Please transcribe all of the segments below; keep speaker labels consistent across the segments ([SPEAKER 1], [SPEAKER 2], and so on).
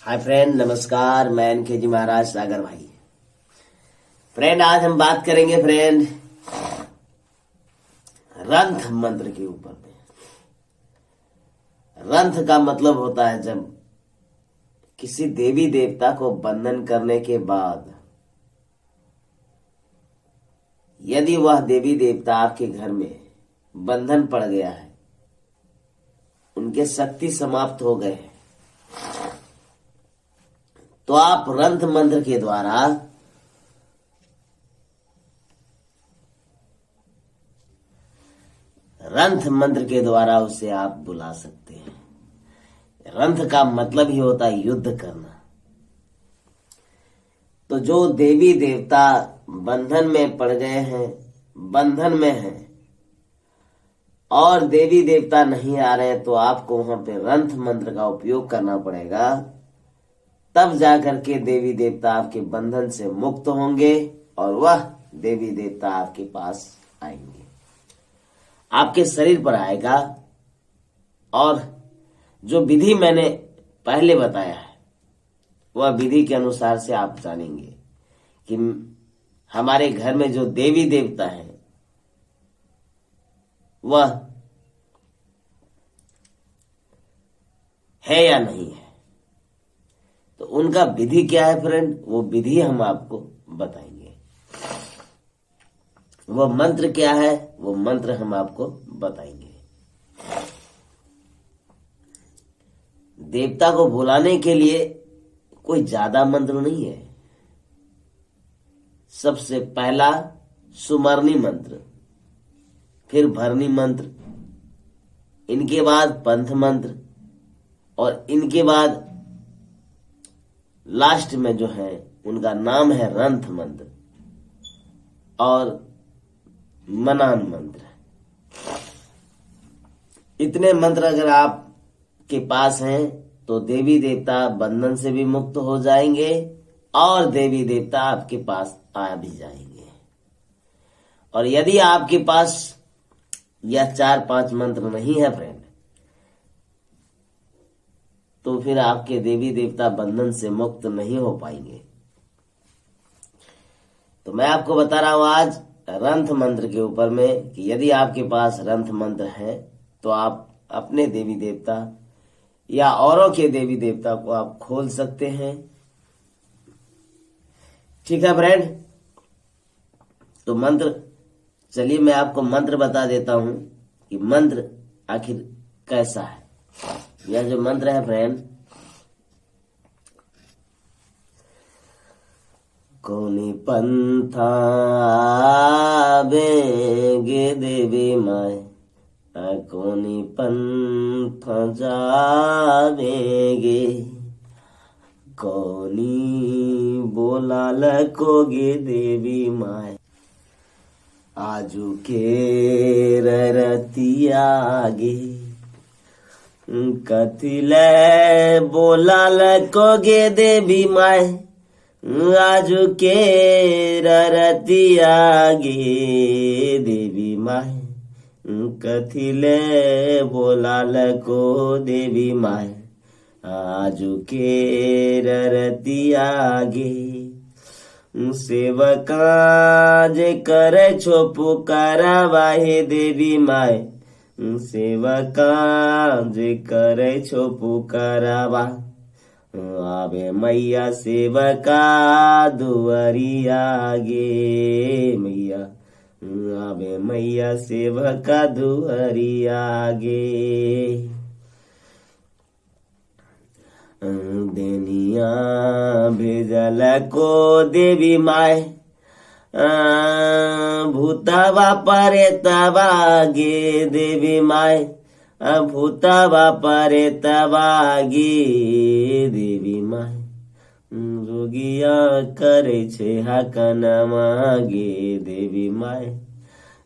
[SPEAKER 1] Hi friend, नमस्कार। मैं N K जी महाराज सागर भाई। फ्रेंड, आज हम बात करेंगे फ्रेंड रंथ मंत्र के ऊपर में। रंथ का मतलब होता है जब किसी देवी देवता को बंधन करने के बाद यदि वह देवी देवता आपके घर में बंधन पड़ गया है, उनके शक्ति समाप्त हो गए हैं, तो आप रंथ मंत्र के द्वारा उसे आप बुला सकते हैं। रंथ का मतलब ही होता है युद्ध करना। तो जो देवी देवता बंधन में पड़ गए हैं, बंधन में हैं और देवी देवता नहीं आ रहे, तो आपको वहां पे रंथ मंत्र का उपयोग करना पड़ेगा। तब जाकर के देवी देवता आपके बंधन से मुक्त होंगे और वह देवी देवता आपके पास आएंगे, आपके शरीर पर आएगा। और जो विधि मैंने पहले बताया है, वह विधि के अनुसार से आप जानेंगे कि हमारे घर में जो देवी देवता है वह है या नहीं है। तो उनका विधि क्या है फ्रेंड, वो विधि हम आपको बताएंगे। वह मंत्र क्या है, वो मंत्र हम आपको बताएंगे। देवता को बुलाने के लिए कोई ज्यादा मंत्र नहीं है। सबसे पहला सुमरनी मंत्र, फिर भरनी मंत्र, इनके बाद पंथ मंत्र और इनके बाद लास्ट में जो है उनका नाम है रंथ मंत्र और मनान मंत्र। इतने मंत्र अगर आपके पास हैं तो देवी देवता बंधन से भी मुक्त हो जाएंगे और देवी देवता आपके पास आ भी जाएंगे। और यदि आपके पास यह 4-5 मंत्र नहीं है फ्रेंड, तो फिर आपके देवी देवता बंधन से मुक्त नहीं हो पाएंगे। तो मैं आपको बता रहा हूं आज रंथ मंत्र के ऊपर में कि यदि आपके पास रंथ मंत्र है तो आप अपने देवी देवता या औरों के देवी देवता को आप खोल सकते हैं। ठीक है फ्रेंड, तो मंत्र, चलिए मैं आपको मंत्र बता देता हूं कि मंत्र आखिर कैसा है। यह जो मंत्र है फ्रेंड, कोनी पंथा आवेंगे देवी माए, कोनी पंथ जावेंगे, कोनी बोला लकोगे देवी माए, आजू के रतियागे, कतिले बोला लकोगे देवी माए, आजू के रतियागे देवी माए, कथिले बोला लको देवी माए, आजू के रतियागे, सेवका जे करे छो पुकारावा हे देवी माए, सेवका जे करे छो पुकारावा, आवे मैया सेवका दुआरिया गे मैया, आवे मैया सेवका दुआरिया गे, देनिया भेजल को देवी माए, भूतवा परेतवा गे देवी माए, भूतवा परेतवा गे देवी माए, रोगिया करे छे हकनमा गे देवी माए,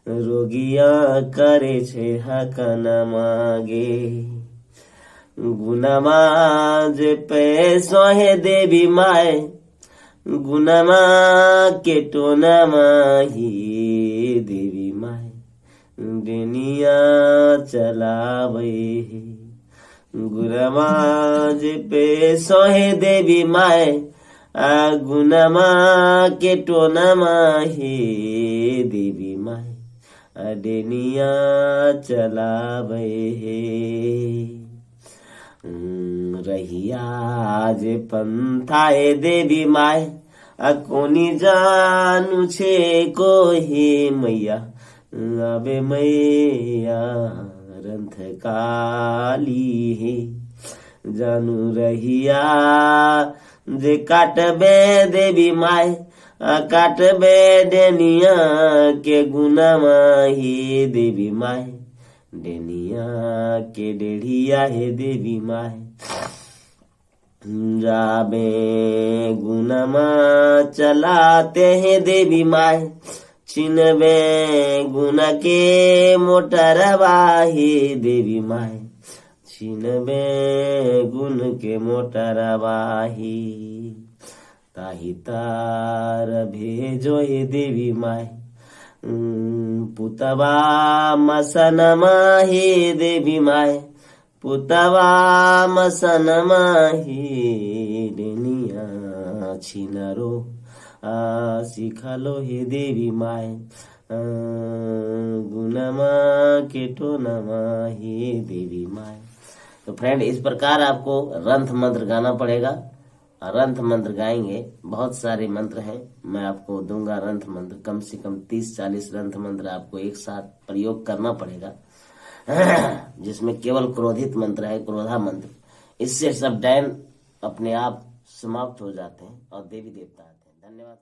[SPEAKER 1] रोगिया करे छे हकनमा गे, गुनमा जे पैसो है देवी माए, गुनमा के टोनमा ही देवी माए, दुनिया चलावे गुणमा जे पे सोहे देवी माए गुणमा के टोनमा हे देवी माए अडेनिया चलावे हे रहिया जे पंथाए देवी माए कोनी जानु छे को हे मैया आबे मैया रंथ काली हे जानू रहिया जे काटबे देवी माए काटबे डेनिया के गुनामा हे देवी माए डेनिया के डेढ़िया हे देवी माए जाबे गुनमा चलाते हैं देवी माए छिनबे गुना के मोटरवा हे देवी माए छिनबे गुन के मोटरवा हे ताही तार भेजो हे देवी माए पुतवा मसनमा हे देवी माए पुतवा मसनमा हे डेनिया छिनरो सिखलो हे देवी माए गुनमा केटोनमा हे देवी माए। तो फ्रेंड इस प्रकार आपको रंथ मंत्र गाना पड़ेगा। रंथ मंत्र गाएंगे, बहुत सारे मंत्र हैं, मैं आपको दूंगा रंथ मंत्र, कम से कम 30-40 रंथ मंत्र आपको एक साथ प्रयोग करना पड़ेगा जिसमें केवल क्रोधित मंत्र है, क्रोधा मंत्र। इससे सब डैन अपने आप समाप्त हो जाते हैं और देवी देवता आते हैं। धन्यवाद।